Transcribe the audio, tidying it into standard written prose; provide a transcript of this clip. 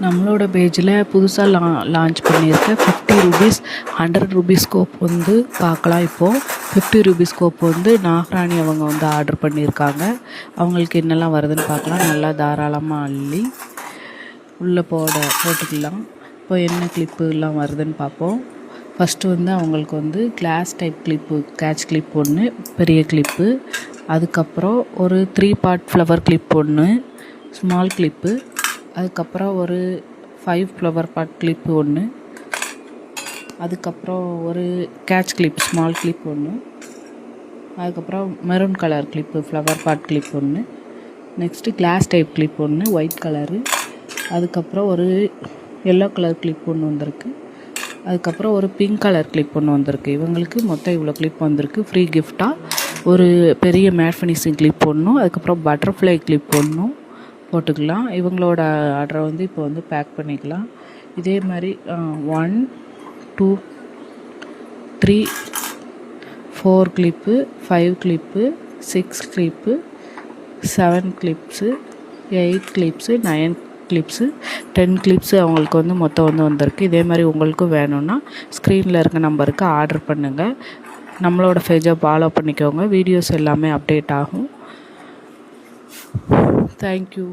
நம்மளோட பேஜில் புதுசாக லான்ச் பண்ணியிருக்க 50 ரூபீஸ் 100 ரூபீஸ் ஸ்கோப் வந்து பார்க்கலாம். இப்போது 50 ரூபீஸ் ஸ்கோப் வந்து நாகராணி அவங்க வந்து ஆர்டர் பண்ணியிருக்காங்க. அவங்களுக்கு என்னெல்லாம் வருதுன்னு பார்க்கலாம். நல்லா தாராளமாக அள்ளி உள்ளே போட்டுக்கலாம். இப்போ என்ன கிளிப்புலாம் வருதுன்னு பார்ப்போம். ஃபஸ்ட்டு வந்து அவங்களுக்கு வந்து class type clip, catch clip ஒன்று, பெரிய கிளிப்பு, அதுக்கப்புறம் ஒரு 3 பார்ட் ஃப்ளவர் கிளிப் ஒன்று, ஸ்மால் கிளிப்பு, அதுக்கப்புறம் ஒரு 5 ஃப்ளவர் பார்ட் கிளிப்பு ஒன்று, அதுக்கப்புறம் ஒரு கேட்ச் கிளிப் ஸ்மால் கிளிப் ஒன்று, அதுக்கப்புறம் maroon colour clip flower part clip ஒன்று, நெக்ஸ்ட்டு கிளாஸ் டைப் கிளிப் ஒன்று ஒயிட் கலரு, அதுக்கப்புறம் ஒரு எல்லோ கலர் கிளிப் ஒன்று வந்திருக்கு, அதுக்கப்புறம் ஒரு பிங்க் கலர் கிளிப் ஒன்று வந்திருக்கு. இவங்களுக்கு மொத்தம் இவ்வளோ கிளிப் வந்திருக்கு. ஃப்ரீ கிஃப்டாக ஒரு பெரிய மேட் ஃபினிஷிங் கிளிப் ஒன்றும், அதுக்கப்புறம் பட்டர்ஃப்ளை கிளிப் ஒன்றும் போட்டுக்கலாம். இவங்களோட ஆர்டரை வந்து இப்போ வந்து பேக் பண்ணிக்கலாம். இதே மாதிரி 1 2 3 4 clip, 5 clip, 6 clip, 7 clips, 8 clips, 9 clips, 10 clips அவங்களுக்கு வந்து மொத்தம் வந்து வந்திருக்கு. இதே மாதிரி உங்களுக்கும் வேணும்னா ஸ்க்ரீனில் இருக்க நம்பருக்கு ஆர்டர் பண்ணுங்கள். நம்மளோட பேஜை ஃபாலோ பண்ணிக்கோங்க. வீடியோஸ் எல்லாமே அப்டேட் ஆகும். Thank you.